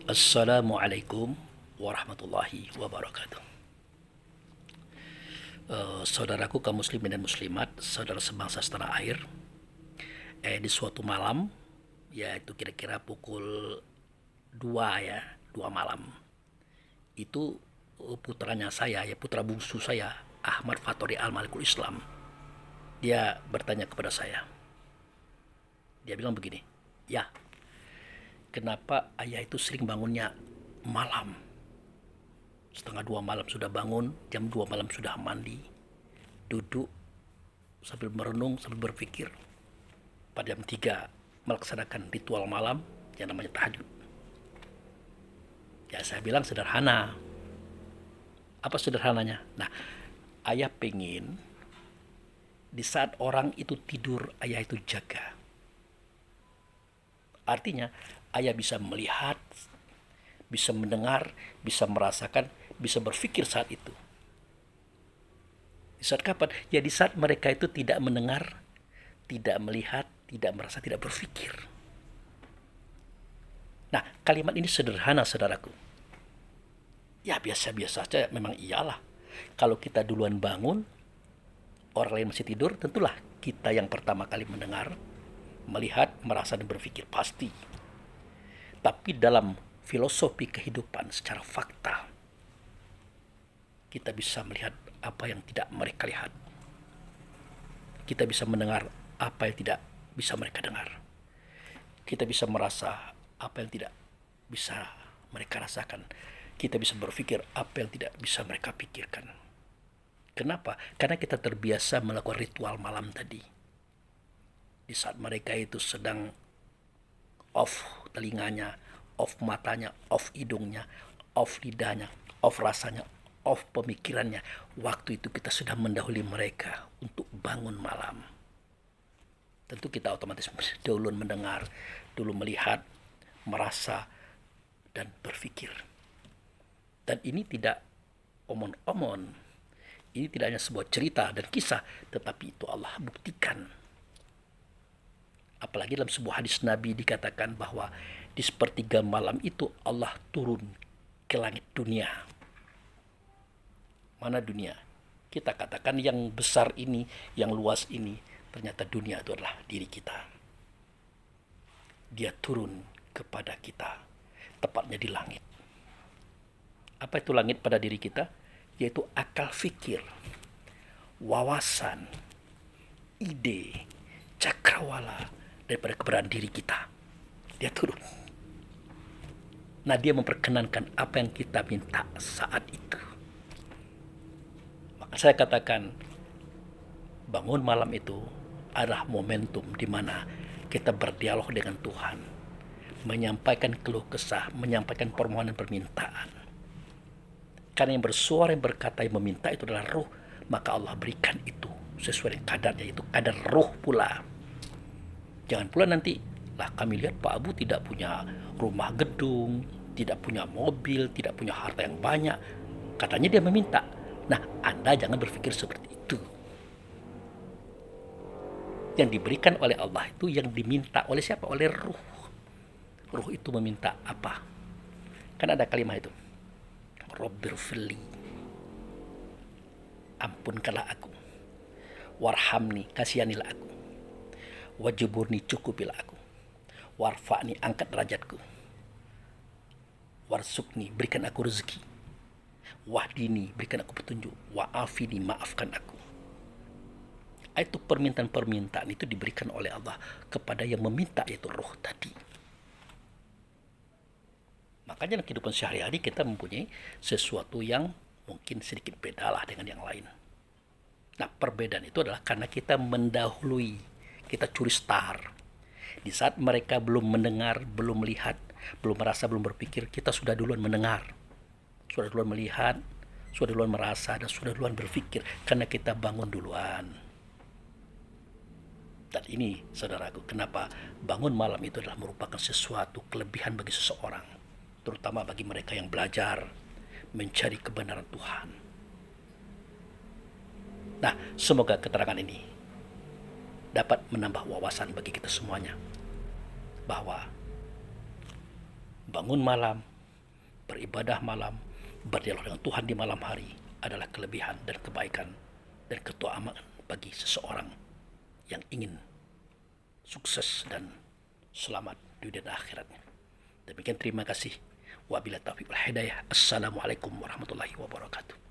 Assalamualaikum warahmatullahi wabarakatuh. Saudaraku kaum muslimin dan muslimat, saudara sebangsa setanah air. Di suatu malam, yaitu kira-kira pukul 2 ya, 2 malam. Itu putranya saya, ya putra bungsu saya, Ahmad Fatori Al-Malikul Islam. Dia bertanya kepada saya. Dia bilang begini, "Ya, kenapa ayah itu sering bangunnya malam? Setengah 2 malam sudah bangun, jam 2 malam sudah mandi, duduk sambil merenung, sambil berpikir. Pada jam 3 melaksanakan ritual malam yang namanya tahajud." Ya saya bilang sederhana. Apa sederhananya? Nah, ayah pengen di saat orang itu tidur, ayah itu jaga. Artinya ayah bisa melihat, bisa mendengar, bisa merasakan, bisa berpikir saat itu. Di saat kapan? Ya di saat mereka itu tidak mendengar, tidak melihat, tidak merasa, tidak berpikir. Nah, kalimat ini sederhana, saudaraku. Ya biasa-biasa saja, memang iyalah. Kalau kita duluan bangun, orang lain masih tidur, tentulah kita yang pertama kali mendengar, melihat, merasa, dan berpikir, pasti. Tapi dalam filosofi kehidupan secara fakta, kita bisa melihat apa yang tidak mereka lihat. Kita bisa mendengar apa yang tidak bisa mereka dengar. Kita bisa merasa apa yang tidak bisa mereka rasakan. Kita bisa berpikir apa yang tidak bisa mereka pikirkan. Kenapa? Karena kita terbiasa melakukan ritual malam tadi. Di saat mereka itu sedang off telinganya, off matanya, off hidungnya, off lidahnya, off rasanya, off pemikirannya. Waktu itu kita sudah mendahului mereka untuk bangun malam. Tentu kita otomatis dulu mendengar, dulu melihat, merasa, dan berpikir. Dan ini tidak omon-omon. Ini tidak hanya sebuah cerita dan kisah, tetapi itu Allah buktikan. Apalagi dalam sebuah hadis Nabi dikatakan bahwa di sepertiga malam itu Allah turun ke langit dunia. Mana dunia? Kita katakan yang besar ini, yang luas ini, ternyata dunia itu adalah diri kita. Dia turun kepada kita, tepatnya di langit. Apa itu langit pada diri kita? Yaitu akal fikir, wawasan, ide, cakrawala daripada keberadaan diri kita. Dia turun. Nah, dia memperkenankan apa yang kita minta saat itu. Maka saya katakan, bangun malam itu adalah momentum di mana kita berdialog dengan Tuhan, menyampaikan keluh kesah, menyampaikan permohonan permintaan. Karena yang bersuara, yang berkata, yang meminta itu adalah ruh, maka Allah berikan itu sesuai dengan kadarnya, itu kadar ruh pula. Jangan pula nanti, lah kami lihat Pak Abu tidak punya rumah gedung, tidak punya mobil, tidak punya harta yang banyak. Katanya dia meminta. Nah, Anda jangan berpikir seperti itu. Yang diberikan oleh Allah itu yang diminta oleh siapa? Oleh ruh. Ruh itu meminta apa? Kan ada kalimat itu. Rabbirfirli, ampunkanlah aku. Warhamni, kasihanilah aku. Wajuburni, cukupilah aku. Warfa'ni, angkat derajatku. Warsukni, berikan aku rezeki. Wahdini, berikan aku petunjuk. Wa'afini, maafkan aku. Itu permintaan-permintaan itu diberikan oleh Allah kepada yang meminta, yaitu roh tadi. Makanya dalam kehidupan sehari-hari kita mempunyai sesuatu yang mungkin sedikit bedalah dengan yang lain. Nah, perbedaan itu adalah karena kita mendahului, kita curi star. Di saat mereka belum mendengar, belum melihat, belum merasa, belum berpikir, kita sudah duluan mendengar, sudah duluan melihat, sudah duluan merasa, dan sudah duluan berpikir, karena kita bangun duluan. Dan ini, saudaraku, kenapa bangun malam itu adalah merupakan sesuatu kelebihan bagi seseorang, terutama bagi mereka yang belajar mencari kebenaran Tuhan. Nah, semoga keterangan ini dapat menambah wawasan bagi kita semuanya, bahwa bangun malam beribadah malam, berdialog dengan Tuhan di malam hari adalah kelebihan dan kebaikan dan keutamaan bagi seseorang yang ingin sukses dan selamat di dunia dan akhiratnya. Demikian, terima kasih. Wabillahi taufiq wal hidayah. Assalamualaikum warahmatullahi wabarakatuh.